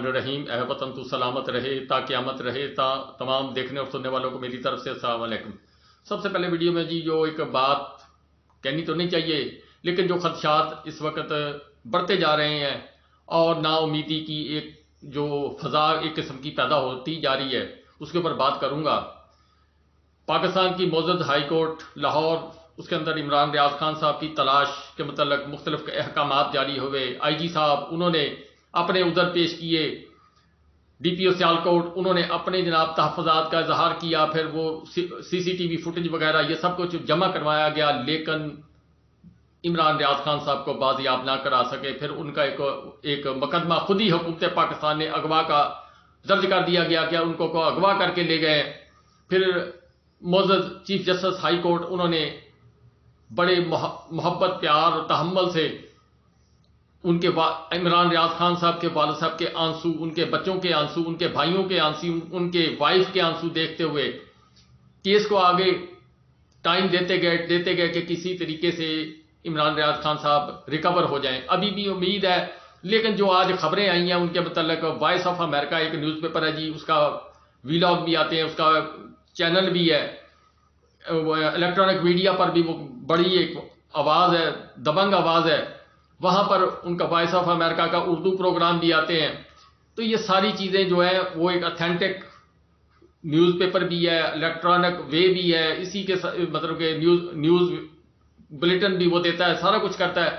الرحیم۔ اے وطن تو سلامت رہے تا قیامت رہے۔ تمام دیکھنے اور سننے والوں کو میری طرف سے السلام علیکم۔ سب سے پہلے ویڈیو میں جی جو ایک بات کہنی تو نہیں چاہیے، لیکن جو خدشات اس وقت بڑھتے جا رہے ہیں اور نا امیدی کی ایک جو فضا ایک قسم کی پیدا ہوتی جا رہی ہے، اس کے اوپر بات کروں گا۔ پاکستان کی معزز ہائی کورٹ لاہور، اس کے اندر عمران ریاض خان صاحب کی تلاش کے متعلق مختلف احکامات جاری ہوئے۔ آئی جی صاحب انہوں نے اپنے عذر پیش کیے، ڈی پی او سیالکوٹ انہوں نے اپنے جناب تحفظات کا اظہار کیا، پھر وہ سی سی ٹی وی فوٹیج وغیرہ یہ سب کچھ جمع کروایا گیا، لیکن عمران ریاض خان صاحب کو بازیاب نہ کرا سکے۔ پھر ان کا ایک مقدمہ خود ہی حکومت پاکستان نے اغوا کا درج کر دیا گیا کہ ان کو اغوا کر کے لے گئے۔ پھر معزز چیف جسٹس ہائی کورٹ انہوں نے بڑے محبت پیار اور تحمل سے ان کے عمران ریاض خان صاحب کے والد صاحب کے آنسو، ان کے بچوں کے آنسو، ان کے بھائیوں کے آنسو، ان کے وائف کے آنسو دیکھتے ہوئے کیس کو آگے ٹائم دیتے گئے کہ کسی طریقے سے عمران ریاض خان صاحب ریکور ہو جائیں۔ ابھی بھی امید ہے، لیکن جو آج خبریں آئی ہیں ان کے متعلق، وائس آف امریکہ ایک نیوز پیپر ہے جی، اس کا ویلاگ بھی آتے ہیں، اس کا چینل بھی ہے، الیکٹرانک میڈیا پر بھی وہ بڑی ایک آواز ہے، دبنگ آواز ہے، وہاں پر ان کا وائس آف امریکہ کا اردو پروگرام بھی آتے ہیں۔ تو یہ ساری چیزیں جو ہیں وہ ایک اتھینٹک نیوز پیپر بھی ہے، الیکٹرانک وے بھی ہے، اسی کے مطلب کہ نیوز بلیٹن بھی وہ دیتا ہے، سارا کچھ کرتا ہے۔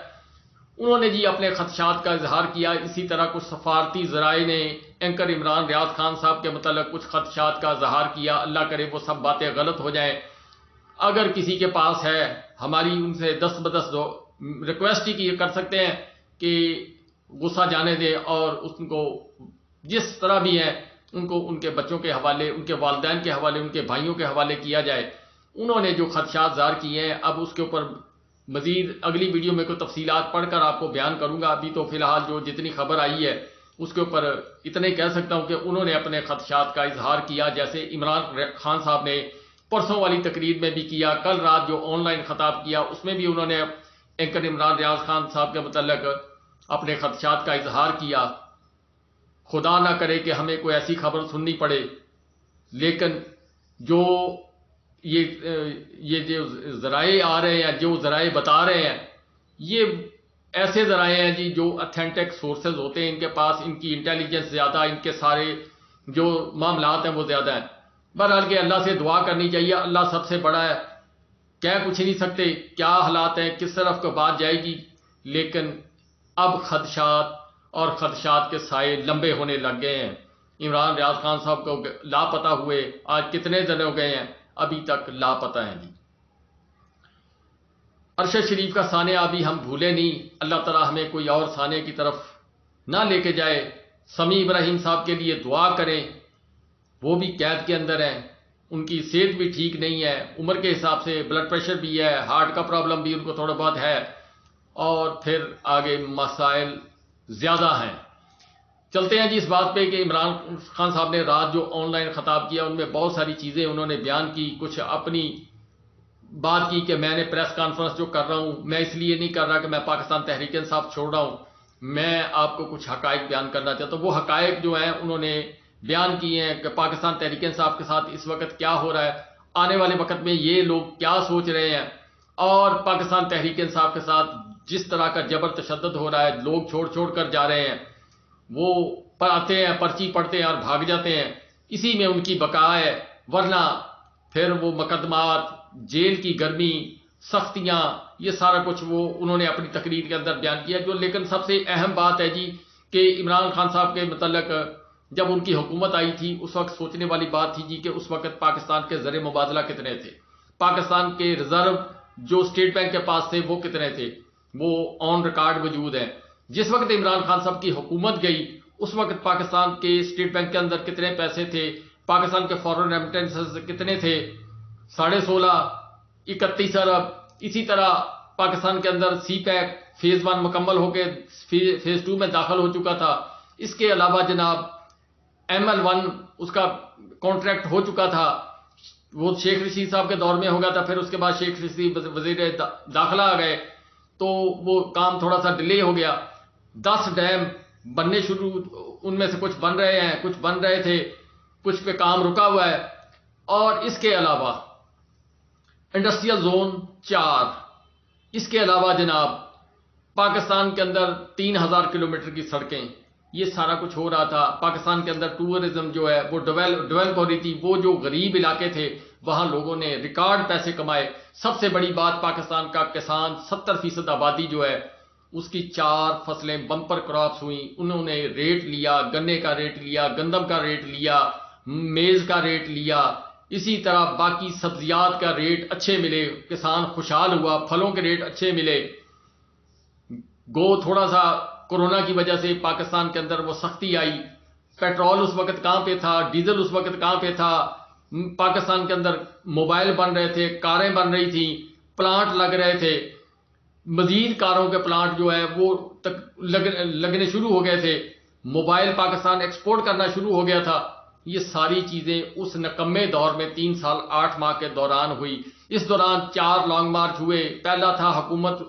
انہوں نے جی اپنے خدشات کا اظہار کیا۔ اسی طرح کچھ سفارتی ذرائع نے اینکر عمران ریاض خان صاحب کے متعلق کچھ خدشات کا اظہار کیا۔ اللہ کرے وہ سب باتیں غلط ہو جائیں۔ اگر کسی کے پاس ہے، ہماری ان سے دست بدست ریکویسٹ ہی کی کر سکتے ہیں کہ غصہ جانے دے اور ان کو جس طرح بھی ہے ان کو ان کے بچوں کے حوالے، ان کے والدین کے حوالے، ان کے بھائیوں کے حوالے کیا جائے۔ انہوں نے جو خدشات ظاہر کیے ہیں، اب اس کے اوپر مزید اگلی ویڈیو میں کوئی تفصیلات پڑھ کر آپ کو بیان کروں گا۔ ابھی تو فی الحال جو جتنی خبر آئی ہے اس کے اوپر اتنا ہی کہہ سکتا ہوں کہ انہوں نے اپنے خدشات کا اظہار کیا، جیسے عمران خان صاحب نے پرسوں والی تقریر میں بھی کیا، کل رات جو آن لائن خطاب کیا اس میں بھی انہوں نے اینکر عمران ریاض خان صاحب کے متعلق اپنے خدشات کا اظہار کیا۔ خدا نہ کرے کہ ہمیں کوئی ایسی خبر سننی پڑے، لیکن جو یہ جو ذرائع آ رہے ہیں، جو ذرائع بتا رہے ہیں، یہ ایسے ذرائع ہیں جی جو اتھینٹک سورسز ہوتے ہیں، ان کے پاس ان کی انٹیلیجنس زیادہ، ان کے سارے جو معاملات ہیں وہ زیادہ ہیں۔ بہرحال کہ اللہ سے دعا کرنی چاہیے، اللہ سب سے بڑا ہے، کہہ کچھ نہیں سکتے کیا حالات ہیں، کس طرف کو بات جائے گی، لیکن اب خدشات اور خدشات کے سائے لمبے ہونے لگ گئے ہیں۔ عمران ریاض خان صاحب کو لاپتہ ہوئے آج کتنے دن ہو گئے ہیں، ابھی تک لاپتہ ہیں جی۔ ارشد شریف کا سانحہ ابھی ہم بھولے نہیں، اللہ تعالیٰ ہمیں کوئی اور سانحے کی طرف نہ لے کے جائے۔ سمیع ابراہیم صاحب کے لیے دعا کریں، وہ بھی قید کے اندر ہیں، ان کی صحت بھی ٹھیک نہیں ہے، عمر کے حساب سے بلڈ پریشر بھی ہے، ہارٹ کا پرابلم بھی ان کو تھوڑا بہت ہے، اور پھر آگے مسائل زیادہ ہیں۔ چلتے ہیں جی اس بات پہ کہ عمران خان صاحب نے رات جو آن لائن خطاب کیا ان میں بہت ساری چیزیں انہوں نے بیان کی، کچھ اپنی بات کی کہ میں نے پریس کانفرنس جو کر رہا ہوں میں اس لیے نہیں کر رہا کہ میں پاکستان تحریک انصاف چھوڑ رہا ہوں، میں آپ کو کچھ حقائق بیان کرنا چاہتا ہوں۔ وہ حقائق جو ہیں انہوں نے بیان کیے ہیں کہ پاکستان تحریک انصاف کے ساتھ اس وقت کیا ہو رہا ہے، آنے والے وقت میں یہ لوگ کیا سوچ رہے ہیں، اور پاکستان تحریک انصاف کے ساتھ جس طرح کا جبر تشدد ہو رہا ہے، لوگ چھوڑ کر جا رہے ہیں، وہ آتے ہیں پرچی پڑھتے ہیں اور بھاگ جاتے ہیں، اسی میں ان کی بقا ہے، ورنہ پھر وہ مقدمات، جیل کی گرمی، سختیاں، یہ سارا کچھ وہ انہوں نے اپنی تقریر کے اندر بیان کیا۔ جو لیکن سب سے اہم بات ہے جی کہ عمران خان صاحب کے متعلق جب ان کی حکومت آئی تھی اس وقت سوچنے والی بات تھی جی کہ اس وقت پاکستان کے زر مبادلہ کتنے تھے، پاکستان کے ریزرو جو اسٹیٹ بینک کے پاس تھے وہ کتنے تھے، وہ آن ریکارڈ موجود ہیں۔ جس وقت عمران خان صاحب کی حکومت گئی اس وقت پاکستان کے اسٹیٹ بینک کے اندر کتنے پیسے تھے، پاکستان کے فارن ریمیٹنسز کتنے تھے، 16.5 31 ارب۔ اسی طرح پاکستان کے اندر سی پیک فیز 1 مکمل ہو کے فیز 2 میں داخل ہو چکا تھا۔ اس کے علاوہ جناب ML1 اس کا کانٹریکٹ ہو چکا تھا، وہ شیخ رشید صاحب کے دور میں ہو گیا تھا، پھر اس کے بعد شیخ رشید وزیر داخلہ آ گئے تو وہ کام تھوڑا سا ڈیلے ہو گیا۔ 10 ڈیم بننے شروع، ان میں سے کچھ بن رہے ہیں، کچھ بن رہے تھے، کچھ پہ کام رکا ہوا ہے. اور اس کے علاوہ انڈسٹریل زون 4، اس کے علاوہ جناب پاکستان کے اندر 3000 کلومیٹر کی سڑکیں، یہ سارا کچھ ہو رہا تھا. پاکستان کے اندر ٹورزم جو ہے وہ ڈیولپ ہو رہی تھی. وہ جو غریب علاقے تھے وہاں لوگوں نے ریکارڈ پیسے کمائے. سب سے بڑی بات، پاکستان کا کسان 70% آبادی جو ہے اس کی 4 فصلیں بمپر کراپس ہوئیں. انہوں نے ریٹ لیا، گنے کا ریٹ لیا، گندم کا ریٹ لیا، میز کا ریٹ لیا، اسی طرح باقی سبزیات کا ریٹ اچھے ملے. کسان خوشحال ہوا، پھلوں کے ریٹ اچھے ملے. تھوڑا سا کورونا کی وجہ سے پاکستان کے اندر وہ سختی آئی. پیٹرول اس وقت کہاں پہ تھا، ڈیزل اس وقت کہاں پہ تھا. پاکستان کے اندر موبائل بن رہے تھے، کاریں بن رہی تھیں، پلانٹ لگ رہے تھے. مزید کاروں کے پلانٹ جو ہے وہ لگنے شروع ہو گئے تھے. موبائل پاکستان ایکسپورٹ کرنا شروع ہو گیا تھا. یہ ساری چیزیں اس نکمے دور میں 3 سال 8 ماہ کے دوران ہوئی. اس دوران 4 لانگ مارچ ہوئے. پہلا تھا حکومت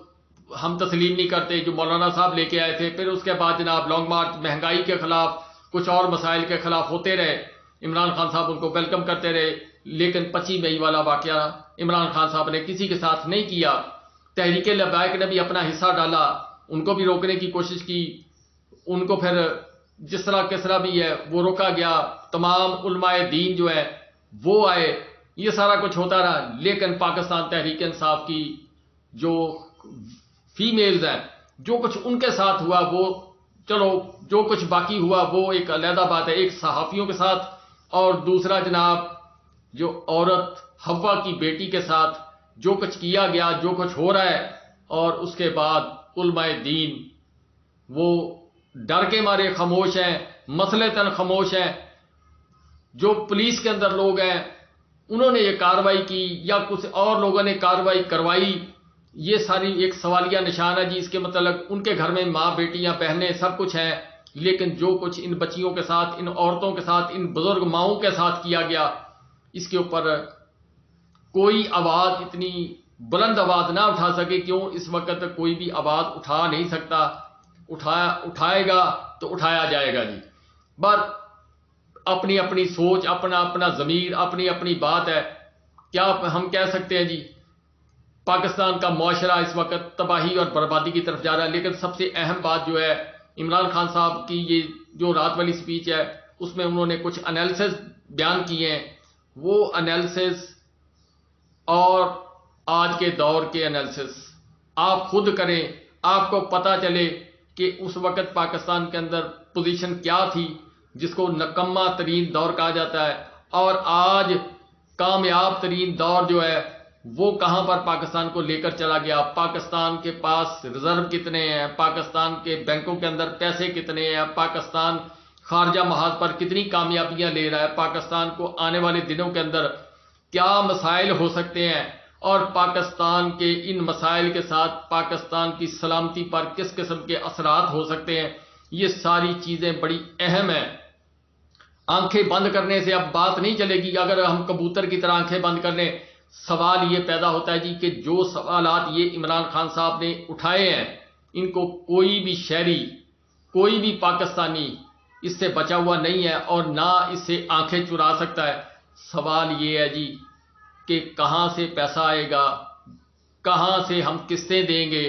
ہم تسلیم نہیں کرتے، جو مولانا صاحب لے کے آئے تھے. پھر اس کے بعد جناب لانگ مارچ مہنگائی کے خلاف، کچھ اور مسائل کے خلاف ہوتے رہے. عمران خان صاحب ان کو ویلکم کرتے رہے. لیکن 25 مئی والا واقعہ عمران خان صاحب نے کسی کے ساتھ نہیں کیا. تحریک لبیک نے بھی اپنا حصہ ڈالا، ان کو بھی روکنے کی کوشش کی. ان کو پھر جس طرح کس طرح بھی ہے وہ روکا گیا. تمام علماء دین جو ہے وہ آئے. یہ سارا کچھ ہوتا رہا. لیکن پاکستان تحریک انصاف کی جو فیمیلز ہیں، جو کچھ ان کے ساتھ ہوا وہ چلو، جو کچھ باقی ہوا وہ ایک علیحدہ بات ہے. ایک صحافیوں کے ساتھ، اور دوسرا جناب جو عورت حوا کی بیٹی کے ساتھ جو کچھ کیا گیا، جو کچھ ہو رہا ہے. اور اس کے بعد علماء دین وہ ڈر کے مارے خاموش ہیں، مسلطن خاموش ہیں. جو پولیس کے اندر لوگ ہیں انہوں نے یہ کارروائی کی یا کچھ اور لوگوں نے کارروائی کروائی، یہ ساری ایک سوالیہ نشان ہے جی. اس کے متعلق ان کے گھر میں ماں، بیٹیاں، بہنیں سب کچھ ہیں. لیکن جو کچھ ان بچیوں کے ساتھ، ان عورتوں کے ساتھ، ان بزرگ ماؤں کے ساتھ کیا گیا، اس کے اوپر کوئی آواز، اتنی بلند آواز نہ اٹھا سکے. کیوں؟ اس وقت کوئی بھی آواز اٹھا نہیں سکتا. اٹھائے گا تو اٹھایا جائے گا جی. بس اپنی اپنی سوچ، اپنا اپنا ضمیر، اپنی اپنی بات ہے. کیا ہم کہہ سکتے ہیں جی؟ پاکستان کا معاشرہ اس وقت تباہی اور بربادی کی طرف جا رہا ہے. لیکن سب سے اہم بات جو ہے، عمران خان صاحب کی یہ جو رات والی سپیچ ہے اس میں انہوں نے کچھ انالیسز بیان کیے ہیں. وہ انالیسز اور آج کے دور کے انالیسز آپ خود کریں، آپ کو پتہ چلے کہ اس وقت پاکستان کے اندر پوزیشن کیا تھی، جس کو نکما ترین دور کہا جاتا ہے. اور آج کامیاب ترین دور جو ہے وہ کہاں پر پاکستان کو لے کر چلا گیا. پاکستان کے پاس ریزرو کتنے ہیں، پاکستان کے بینکوں کے اندر پیسے کتنے ہیں، پاکستان خارجہ محاذ پر کتنی کامیابیاں لے رہا ہے، پاکستان کو آنے والے دنوں کے اندر کیا مسائل ہو سکتے ہیں، اور پاکستان کے ان مسائل کے ساتھ پاکستان کی سلامتی پر کس قسم کے اثرات ہو سکتے ہیں. یہ ساری چیزیں بڑی اہم ہیں. آنکھیں بند کرنے سے اب بات نہیں چلے گی. اگر ہم کبوتر کی طرح آنکھیں بند کر لیں، سوال یہ پیدا ہوتا ہے جی کہ جو سوالات یہ عمران خان صاحب نے اٹھائے ہیں ان کو کوئی بھی شہری، کوئی بھی پاکستانی اس سے بچا ہوا نہیں ہے اور نہ اس سے آنکھیں چرا سکتا ہے. سوال یہ ہے جی کہ کہاں سے پیسہ آئے گا، کہاں سے ہم قسطیں دیں گے،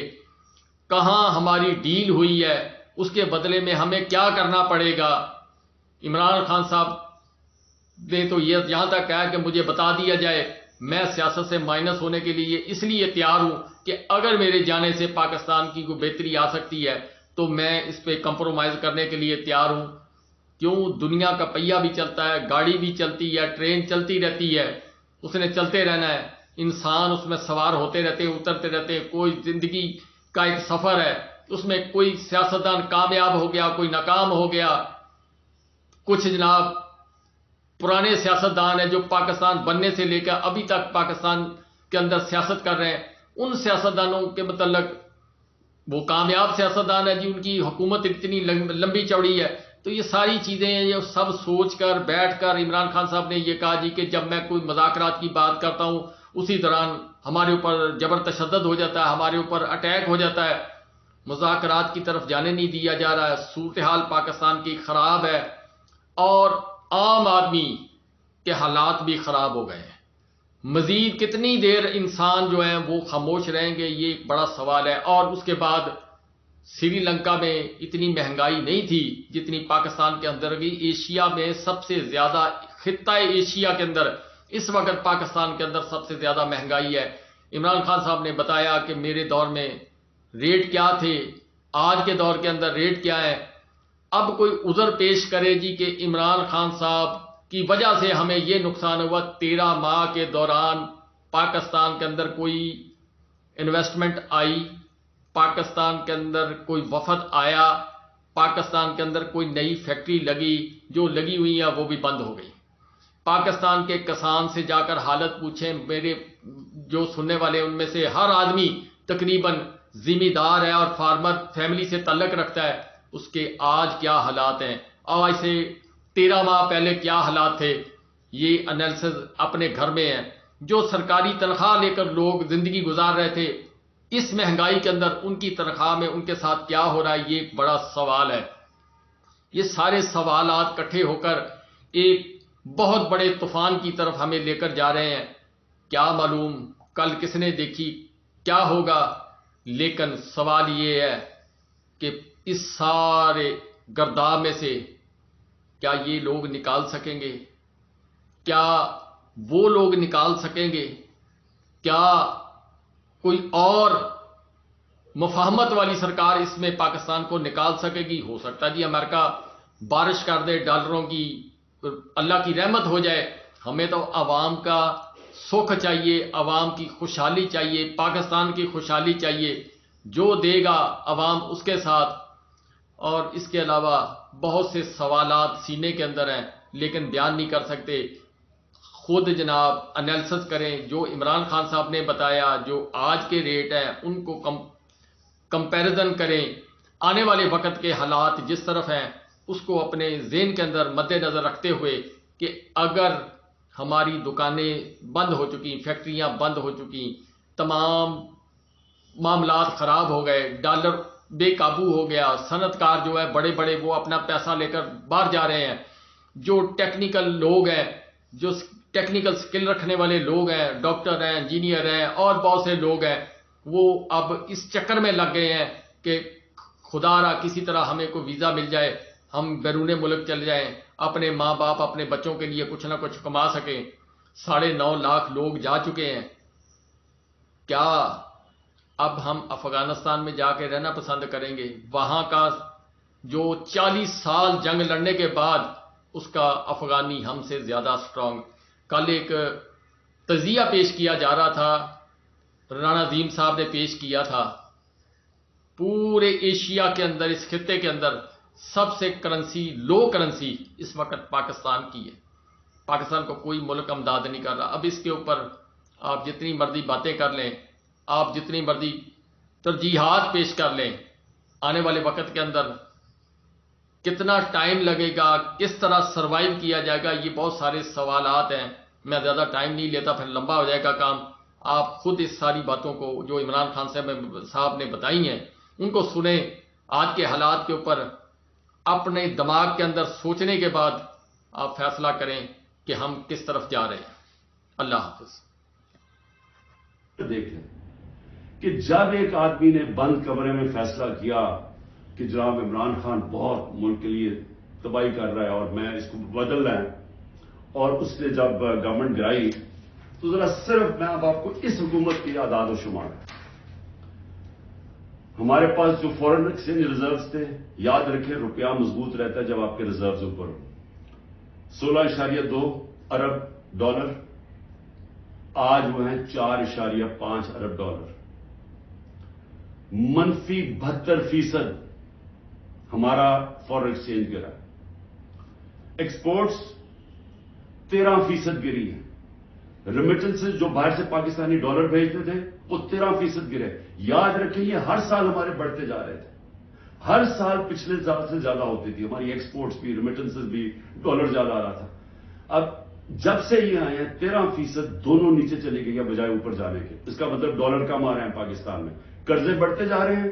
کہاں ہماری ڈیل ہوئی ہے، اس کے بدلے میں ہمیں کیا کرنا پڑے گا. عمران خان صاحب نے تو یہ یہاں تک کہا کہ مجھے بتا دیا جائے، میں سیاست سے مائنس ہونے کے لیے اس لیے تیار ہوں کہ اگر میرے جانے سے پاکستان کی کوئی بہتری آ سکتی ہے تو میں اس پہ کمپرومائز کرنے کے لیے تیار ہوں. کیوں؟ دنیا کا پہیہ بھی چلتا ہے، گاڑی بھی چلتی ہے، ٹرین چلتی رہتی ہے، اس نے چلتے رہنا ہے. انسان اس میں سوار ہوتے رہتے، اترتے رہتے. کوئی زندگی کا ایک سفر ہے، اس میں کوئی سیاستدان کامیاب ہو گیا، کوئی ناکام ہو گیا. کچھ جناب پرانے سیاستدان ہیں جو پاکستان بننے سے لے کر ابھی تک پاکستان کے اندر سیاست کر رہے ہیں. ان سیاستدانوں کے متعلق وہ کامیاب سیاستدان ہیں جی، ان کی حکومت اتنی لمبی چوڑی ہے. تو یہ ساری چیزیں ہیں، یہ سب سوچ کر بیٹھ کر عمران خان صاحب نے یہ کہا جی کہ جب میں کوئی مذاکرات کی بات کرتا ہوں اسی دوران ہمارے اوپر جبر تشدد ہو جاتا ہے، ہمارے اوپر اٹیک ہو جاتا ہے. مذاکرات کی طرف جانے نہیں دیا جا رہا ہے، صورتحال پاکستان کی خراب ہے اور عام آدمی کے حالات بھی خراب ہو گئے ہیں۔ مزید کتنی دیر انسان جو ہیں وہ خاموش رہیں گے، یہ ایک بڑا سوال ہے۔ اور اس کے بعد سری لنکا میں اتنی مہنگائی نہیں تھی جتنی پاکستان کے اندر بھی۔ ایشیا میں سب سے زیادہ، خطہ ایشیا کے اندر اس وقت پاکستان کے اندر سب سے زیادہ مہنگائی ہے۔ عمران خان صاحب نے بتایا کہ میرے دور میں ریٹ کیا تھے، آج کے دور کے اندر ریٹ کیا ہے۔ اب کوئی عذر پیش کرے جی کہ عمران خان صاحب کی وجہ سے ہمیں یہ نقصان ہوا، 13 ماہ کے دوران پاکستان کے اندر کوئی انویسٹمنٹ آئی، پاکستان کے اندر کوئی وفد آیا، پاکستان کے اندر کوئی نئی فیکٹری لگی، جو لگی ہوئی ہیں وہ بھی بند ہو گئی۔ پاکستان کے کسان سے جا کر حالت پوچھیں، میرے جو سننے والے ان میں سے ہر آدمی تقریباً ذمہ دار ہے اور فارمر فیملی سے تعلق رکھتا ہے، اس کے آج کیا حالات ہیں، آج سے 13 ماہ پہلے کیا حالات تھے، یہ انالیسز اپنے گھر میں ہیں۔ جو سرکاری تنخواہ لے کر لوگ زندگی گزار رہے تھے، اس مہنگائی کے اندر ان کی تنخواہ میں ان کے ساتھ کیا ہو رہا ہے، یہ ایک بڑا سوال ہے۔ یہ سارے سوالات اکٹھے ہو کر ایک بہت بڑے طوفان کی طرف ہمیں لے کر جا رہے ہیں۔ کیا معلوم کل کس نے دیکھی کیا ہوگا، لیکن سوال یہ ہے کہ اس سارے گرداب میں سے کیا یہ لوگ نکال سکیں گے؟ کیا وہ لوگ نکال سکیں گے؟ کیا کوئی اور مفاہمت والی سرکار اس میں پاکستان کو نکال سکے گی؟ ہو سکتا ہے جی امریکہ بارش کر دے ڈالروں کی، اللہ کی رحمت ہو جائے۔ ہمیں تو عوام کا سکھ چاہیے، عوام کی خوشحالی چاہیے، پاکستان کی خوشحالی چاہیے، جو دے گا عوام اس کے ساتھ۔ اور اس کے علاوہ بہت سے سوالات سینے کے اندر ہیں لیکن بیان نہیں کر سکتے۔ خود جناب انالیسس کریں، جو عمران خان صاحب نے بتایا، جو آج کے ریٹ ہیں ان کو کمپیریزن کریں، آنے والے وقت کے حالات جس طرف ہیں اس کو اپنے ذہن کے اندر مد نظر رکھتے ہوئے کہ اگر ہماری دکانیں بند ہو چکی، فیکٹریاں بند ہو چکی، تمام معاملات خراب ہو گئے، ڈالر بے قابو ہو گیا، صنعت کار جو ہے بڑے بڑے وہ اپنا پیسہ لے کر باہر جا رہے ہیں، جو ٹیکنیکل لوگ ہیں، جو ٹیکنیکل سکل رکھنے والے لوگ ہیں، ڈاکٹر ہیں، انجینئر ہیں اور بہت سے لوگ ہیں، وہ اب اس چکر میں لگ گئے ہیں کہ خدا را کسی طرح ہمیں کوئی ویزا مل جائے، ہم بیرون ملک چل جائیں، اپنے ماں باپ اپنے بچوں کے لیے کچھ نہ کچھ کما سکیں۔ 9.5 لاکھ لوگ جا چکے ہیں۔ کیا اب ہم افغانستان میں جا کے رہنا پسند کریں گے؟ وہاں کا جو 40 سال جنگ لڑنے کے بعد اس کا افغانی ہم سے زیادہ سٹرونگ۔ کل ایک تجزیہ پیش کیا جا رہا تھا، رانا عظیم صاحب نے پیش کیا تھا، پورے ایشیا کے اندر، اس خطے کے اندر سب سے لو کرنسی اس وقت پاکستان کی ہے۔ پاکستان کو کوئی ملک امداد نہیں کر رہا۔ اب اس کے اوپر آپ جتنی مرضی باتیں کر لیں، آپ جتنی مرضی ترجیحات پیش کر لیں، آنے والے وقت کے اندر کتنا ٹائم لگے گا، کس طرح سروائیو کیا جائے گا، یہ بہت سارے سوالات ہیں۔ میں زیادہ ٹائم نہیں لیتا، پھر لمبا ہو جائے گا کام۔ آپ خود اس ساری باتوں کو جو عمران خان صاحب نے بتائی ہیں ان کو سنیں، آج کے حالات کے اوپر اپنے دماغ کے اندر سوچنے کے بعد آپ فیصلہ کریں کہ ہم کس طرف جا رہے ہیں۔ اللہ حافظ۔ دیکھ لیں کہ جب ایک آدمی نے بند کمرے میں فیصلہ کیا کہ جناب عمران خان بہت ملک کے لیے تباہی کر رہا ہے اور میں اس کو بدل رہا ہے، اور اس نے جب گورنمنٹ گرائی تو ذرا صرف میں اب آپ کو اس حکومت کی اعداد و شمار، ہمارے پاس جو فورن ایکسچینج ریزروز تھے، یاد رکھیں روپیہ مضبوط رہتا ہے جب آپ کے ریزروز اوپر ہو، 16.2 ارب ڈالر، آج وہ ہیں 4.5 ارب ڈالر، منفی 72% ہمارا فورن ایکسچینج گرا، ایکسپورٹس 13% گری ہے، ریمیٹنسز جو باہر سے پاکستانی ڈالر بھیجتے تھے وہ 13% گرے۔ یاد رکھیں یہ ہر سال ہمارے بڑھتے جا رہے تھے، ہر سال پچھلے سال سے زیادہ ہوتی تھی ہماری ایکسپورٹس بھی، ریمیٹنسز بھی، ڈالر زیادہ آ رہا تھا۔ اب جب سے یہ آئے ہیں 13% دونوں نیچے چلے گئی ہے بجائے اوپر جانے کے۔ اس کا مطلب ڈالر کم آ رہے ہیں پاکستان میں، قرضے بڑھتے جا رہے ہیں،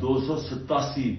287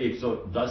110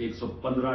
115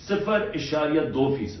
0.2%,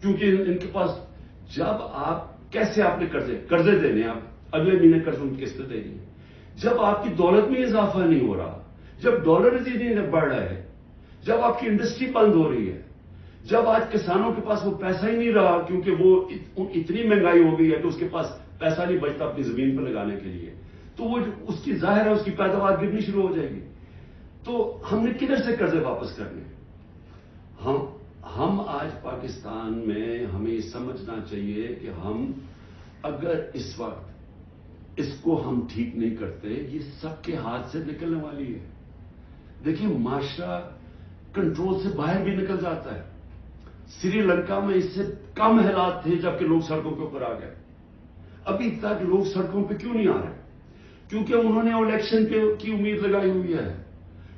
کیونکہ ان کے پاس جب آپ کیسے آپ نے قرضے دینے آپ اگلے مہینے قرضوں کی قسط دے رہی ہیں، جب آپ کی دولت میں اضافہ نہیں ہو رہا، جب ڈالر نہیں بڑھ رہا ہے، جب آپ کی انڈسٹری بند ہو رہی ہے، جب آج کسانوں کے پاس وہ پیسہ ہی نہیں رہا کیونکہ وہ اتنی مہنگائی ہو گئی ہے کہ اس کے پاس پیسہ نہیں بچتا اپنی زمین پر لگانے کے لیے، تو وہ اس کی ظاہر ہے اس کی پیداوار گرنی شروع ہو جائے گی. تو ہم نے کدھر سے قرضے واپس کرنے؟ ہم آج پاکستان میں ہمیں یہ سمجھنا چاہیے کہ ہم اگر اس وقت اس کو ہم ٹھیک نہیں کرتے یہ سب کے ہاتھ سے نکلنے والی ہے. دیکھیں معاشرہ کنٹرول سے باہر بھی نکل جاتا ہے. سری لنکا میں اس سے کم حالات تھے جبکہ لوگ سڑکوں کے اوپر آ گئے. ابھی تک لوگ سڑکوں پہ کیوں نہیں آ رہے؟ کیونکہ انہوں نے الیکشن کی امید لگائی ہوئی ہے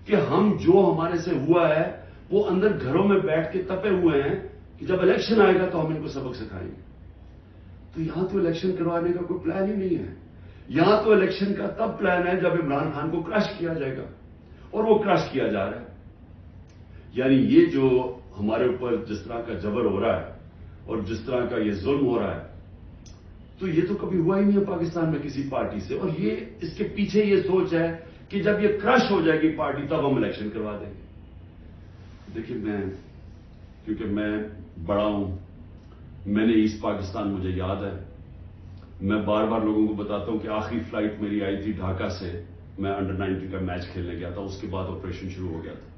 کہ ہم جو ہمارے سے ہوا ہے وہ اندر گھروں میں بیٹھ کے تپے ہوئے ہیں کہ جب الیکشن آئے گا تو ہم ان کو سبق سکھائیں گے. تو یہاں تو الیکشن کروانے کا کوئی پلان ہی نہیں ہے. یہاں تو الیکشن کا تب پلان ہے جب عمران خان کو کرش کیا جائے گا، اور وہ کرش کیا جا رہا ہے. یعنی یہ جو ہمارے اوپر جس طرح کا جبر ہو رہا ہے اور جس طرح کا یہ ظلم ہو رہا ہے تو یہ تو کبھی ہوا ہی نہیں ہے پاکستان میں کسی پارٹی سے. اور یہ اس کے پیچھے یہ سوچ ہے کہ جب یہ کرش ہو جائے گی پارٹی تب ہم الیکشن کروا دیں گے. دیکھیے کیونکہ میں بڑا ہوں، میں نے ایسٹ پاکستان مجھے یاد ہے. میں بار بار لوگوں کو بتاتا ہوں کہ آخری فلائٹ میری آئی تھی ڈھاکہ سے، میں انڈر 19 کا میچ کھیلنے گیا تھا. اس کے بعد آپریشن شروع ہو گیا تھا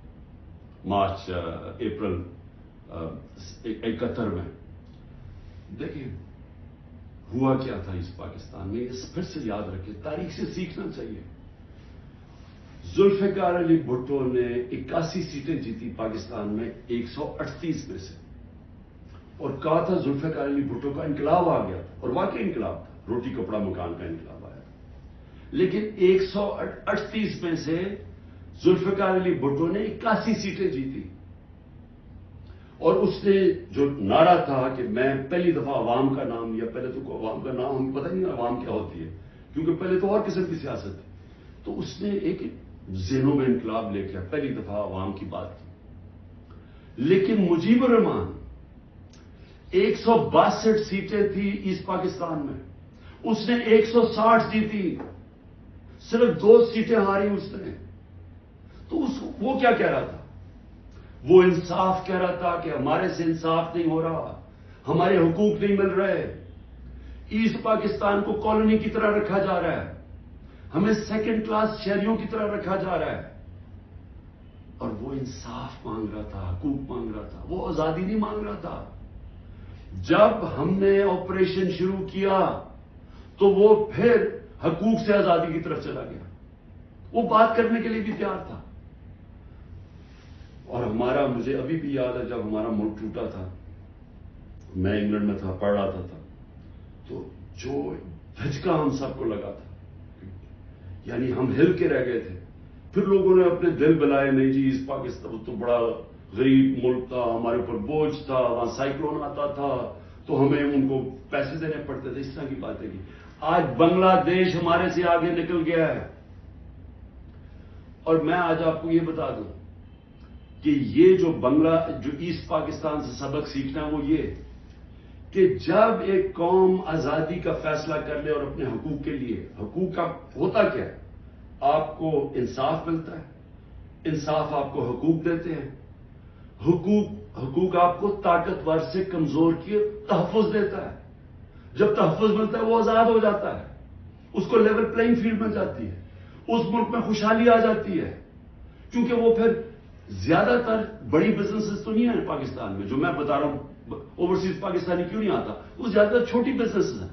اپریل 71 میں. دیکھیں ہوا کیا تھا اس پاکستان میں، اس پھر سے یاد رکھیں، تاریخ سے سیکھنا چاہیے. ذوالفقار علی بھٹو نے 81 سیٹیں جیتی پاکستان میں 138 میں سے، اور کہا تھا ذوالفقار علی بھٹو کا انقلاب آ گیا تھا، اور واقعی انقلاب تھا، روٹی کپڑا مکان کا انقلاب آیا تھا. لیکن 138 میں سے ذوالفقار علی بھٹو نے 81 سیٹیں جیتی، اور اس نے جو نعرہ تھا کہ میں پہلی دفعہ عوام کا نام لیا. پہلے تو عوام کا نام ہمیں پتہ نہیں عوام کیا ہوتی ہے، کیونکہ پہلے تو اور قسم کی سیاست تھی. تو اس نے ایک ذہنوں میں انقلاب لے کے پہلی دفعہ عوام کی بات کی. لیکن مجیب الرحمان 162 سیٹیں تھی ایسٹ پاکستان میں، اس نے 160 جیتی، صرف 2 سیٹیں ہاری اس نے. تو وہ کیا کہہ رہا تھا؟ وہ انصاف کہہ رہا تھا کہ ہمارے سے انصاف نہیں ہو رہا، ہمارے حقوق نہیں مل رہے، ایسٹ پاکستان کو کالونی کی طرح رکھا جا رہا ہے، ہمیں سیکنڈ کلاس شہریوں کی طرح رکھا جا رہا ہے. اور وہ انصاف مانگ رہا تھا، حقوق مانگ رہا تھا، وہ آزادی نہیں مانگ رہا تھا. جب ہم نے آپریشن شروع کیا تو وہ پھر حقوق سے آزادی کی طرف چلا گیا. وہ بات کرنے کے لیے بھی تیار تھا. اور مجھے ابھی بھی یاد ہے جب ہمارا ملک ٹوٹا تھا، میں انگلینڈ میں تھا، پڑھ رہا تھا، تو جو دھچکا ہم سب کو لگا تھا، یعنی ہم ہل کے رہ گئے تھے. پھر لوگوں نے اپنے دل بلائے، نہیں جی اس پاکستان تو بڑا غریب ملک تھا، ہمارے اوپر بوجھ تھا، وہاں سائیکلون آتا تھا تو ہمیں ان کو پیسے دینے پڑتے تھے، اس طرح کی باتیں کی. آج بنگلہ دیش ہمارے سے آگے نکل گیا ہے. اور میں آج آپ کو یہ بتا دوں کہ یہ جو ایسٹ پاکستان سے سبق سیکھنا ہے وہ یہ کہ جب ایک قوم آزادی کا فیصلہ کر لے اور اپنے حقوق کے لیے، حقوق کا ہوتا کیا ہے؟ آپ کو انصاف ملتا ہے، انصاف آپ کو حقوق دیتے ہیں، حقوق آپ کو طاقتور سے کمزور کی تحفظ دیتا ہے. جب تحفظ ملتا ہے وہ آزاد ہو جاتا ہے، اس کو لیول پلئنگ فیلڈ مل جاتی ہے، اس ملک میں خوشحالی آ جاتی ہے. کیونکہ وہ پھر زیادہ تر بڑی بزنسز تو نہیں ہیں پاکستان میں، جو میں بتا رہا ہوں اوورسیز پاکستانی کیوں نہیں آتا، وہ زیادہ تر چھوٹی بزنسز ہیں.